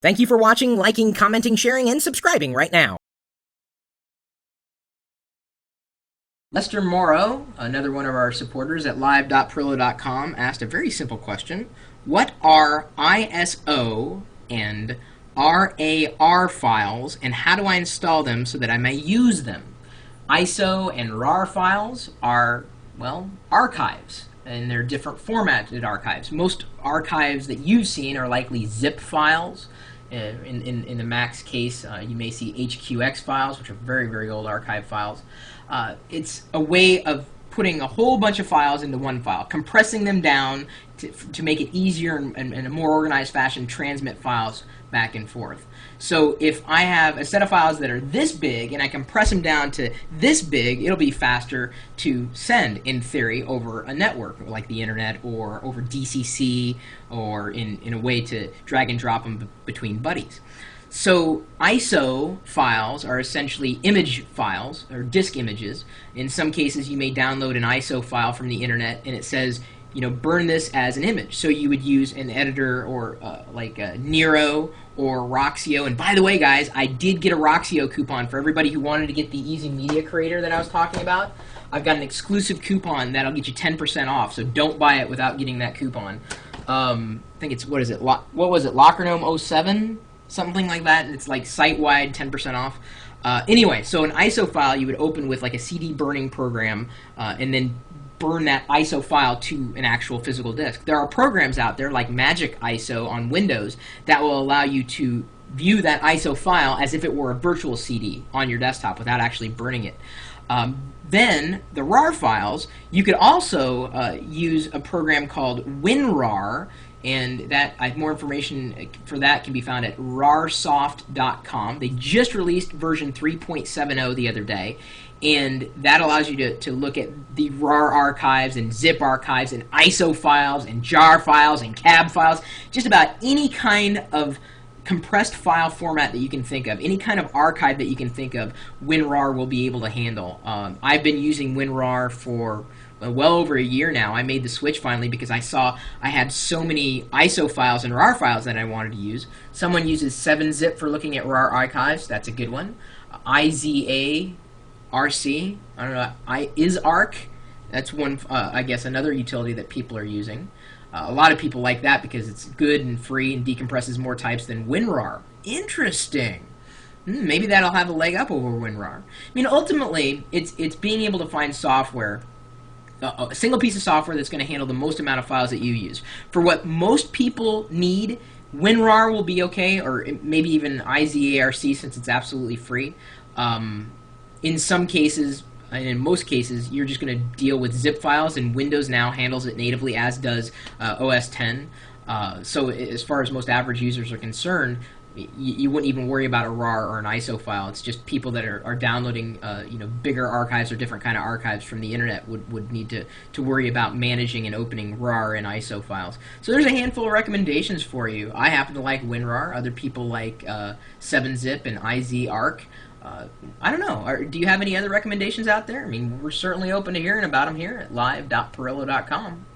Thank you for watching, liking, commenting, sharing, and subscribing right now. Lester Morrow, another one of our supporters at live.pirillo.com, asked a very simple question. What are ISO and RAR files, and how do I install them so that I may use them? ISO and RAR files are, well, archives, and they're different formatted archives. Most archives that you've seen are likely zip files. In the Mac's case, you may see HQX files, which are very, very old archive files. It's a way of putting a whole bunch of files into one file, compressing them down to make it easier and in a more organized fashion transmit files back and forth. So if I have a set of files that are this big and I compress them down to this big, it'll be faster to send, in theory, over a network like the internet or over DCC or in a way to drag and drop them between buddies. So ISO files are essentially image files, or disk images. In some cases, you may download an ISO file from the internet and it says, you know, burn this as an image. So you would use an editor or like Nero or Roxio. And by the way, guys, I did get a Roxio coupon for everybody who wanted to get the Easy Media Creator that I was talking about. I've got an exclusive coupon that'll get you 10% off, so don't buy it without getting that coupon. I think it's, what is it, what was it, Lockernome 07? Something like that, and it's like site-wide 10% off. Anyway, so an ISO file you would open with like a CD burning program and then burn that ISO file to an actual physical disk. There are programs out there like Magic ISO on Windows that will allow you to view that ISO file as if it were a virtual CD on your desktop without actually burning it. Then the RAR files, you could also use a program called WinRAR, and that more information for that can be found at rarsoft.com. They just released version 3.70 the other day, and that allows you to look at the RAR archives and zip archives and ISO files and jar files and cab files, just about any kind of compressed file format that you can think of, any kind of archive that you can think of, WinRAR will be able to handle. I've been using WinRAR for well over a year now. I made the switch finally because I saw I had so many ISO files and RAR files that I wanted to use. Someone uses 7-zip for looking at RAR archives. That's a good one. IZA RC, I don't know, ISARC, that's one, I guess, another utility that people are using. A lot of people like that because it's good and free and decompresses more types than WinRAR. Interesting. Maybe that'll have a leg up over WinRAR. I mean, ultimately, it's being able to find software, a single piece of software that's going to handle the most amount of files that you use. For what most people need, WinRAR will be okay, or maybe even IZARC since it's absolutely free. In some cases, and in most cases, you're just going to deal with zip files, and Windows now handles it natively, as does OS X. So as far as most average users are concerned, you wouldn't even worry about a RAR or an ISO file. It's just people that are downloading bigger archives or different kind of archives from the internet would need to worry about managing and opening RAR and ISO files. So there's a handful of recommendations for you. I happen to like WinRAR. Other people like 7-zip and IZARC. I don't know. Do you have any other recommendations out there? I mean, we're certainly open to hearing about them here at live.pirillo.com.